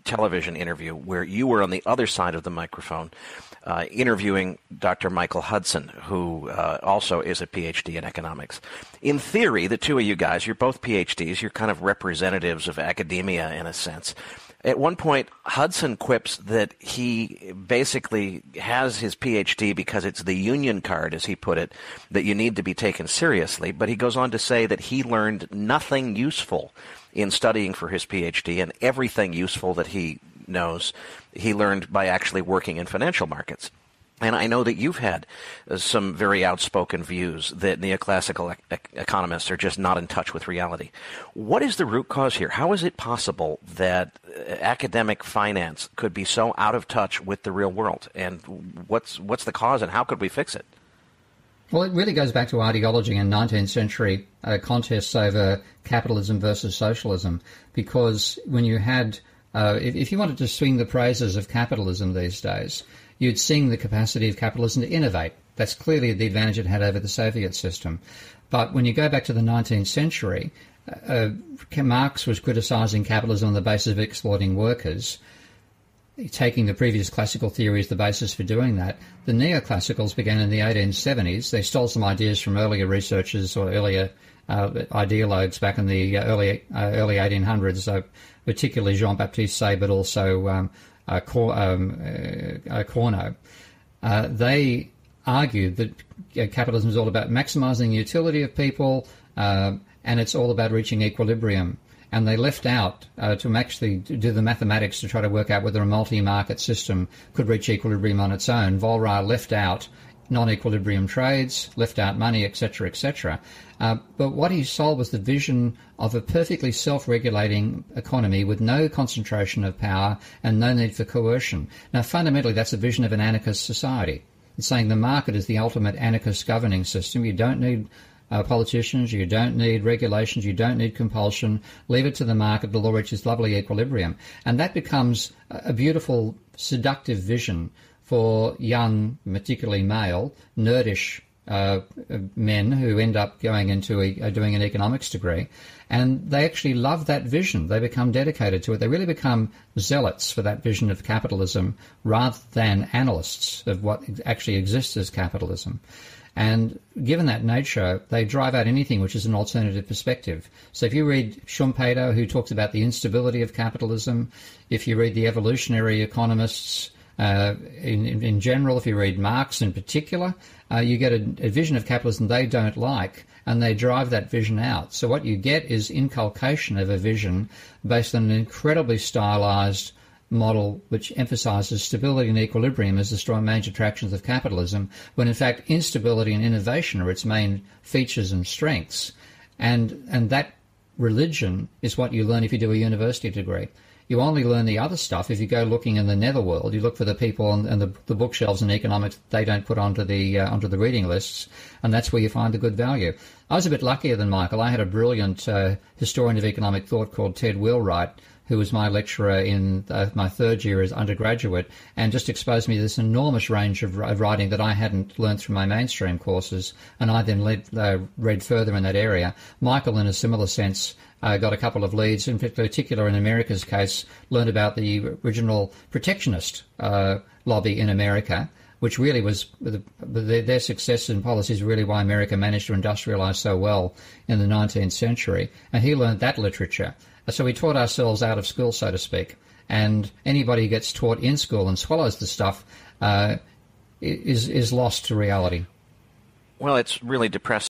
television interview where you were on the other side of the microphone interviewing Dr. Michael Hudson, who also is a PhD in economics. In theory, the two of you guys, you're both PhDs, you're kind of representatives of academia in a sense. At one point, Hudson quips that he basically has his PhD because it's the union card, as he put it, that you need to be taken seriously. But he goes on to say that he learned nothing useful in studying for his PhD, and everything useful that he knows he learned by actually working in financial markets. And I know that you've had some very outspoken views that neoclassical economists are just not in touch with reality. What is the root cause here? How is it possible that academic finance could be so out of touch with the real world? And what's the cause, and how could we fix it? Well, it really goes back to ideology and 19th century contests over capitalism versus socialism, because when you had, if you wanted to swing the praises of capitalism these days, you'd sing the capacity of capitalism to innovate. That's clearly the advantage it had over the Soviet system. But when you go back to the 19th century, Marx was criticising capitalism on the basis of exploiting workers, taking the previous classical theory as the basis for doing that. The neoclassicals began in the 1870s. They stole some ideas from earlier researchers or earlier ideologues back in the early 1800s, particularly Jean-Baptiste Say, but also Corno. They argued that capitalism is all about maximising the utility of people, and it's all about reaching equilibrium. And they left out to actually do the mathematics to try to work out whether a multi-market system could reach equilibrium on its own. Volra left out non-equilibrium trades, left out money, etc., etc. But what he sold was the vision of a perfectly self-regulating economy with no concentration of power and no need for coercion. Now, fundamentally, that's a vision of an anarchist society. It's saying the market is the ultimate anarchist governing system. You don't need politicians, you don't need regulations, you don't need compulsion. Leave it to the market, the law reaches lovely equilibrium. And that becomes a beautiful, seductive vision for young, particularly male, nerdish men who end up going into doing an economics degree, and they actually love that vision. They become dedicated to it. They really become zealots for that vision of capitalism rather than analysts of what actually exists as capitalism. And given that nature, they drive out anything which is an alternative perspective. So if you read Schumpeter, who talks about the instability of capitalism, if you read the evolutionary economists, in general, if you read Marx in particular, you get a vision of capitalism they don't like, and they drive that vision out. So what you get is inculcation of a vision based on an incredibly stylized model which emphasizes stability and equilibrium as the strong major attractions of capitalism, when in fact instability and innovation are its main features and strengths. And that religion is what you learn if you do a university degree. You only learn the other stuff if you go looking in the netherworld. You look for the people and the bookshelves in economics they don't put onto the reading lists, and that's where you find the good value. I was a bit luckier than Michael. I had a brilliant historian of economic thought called Ted Wheelwright, who was my lecturer in my third year as undergraduate, and just exposed me to this enormous range of writing that I hadn't learned through my mainstream courses, and I then read further in that area. Michael, in a similar sense, got a couple of leads, in particular in America's case, learned about the original protectionist lobby in America, which really was their success in policy is really why America managed to industrialize so well in the 19th century. And he learned that literature. So we taught ourselves out of school, so to speak. And anybody who gets taught in school and swallows the stuff is lost to reality. Well, it's really depressing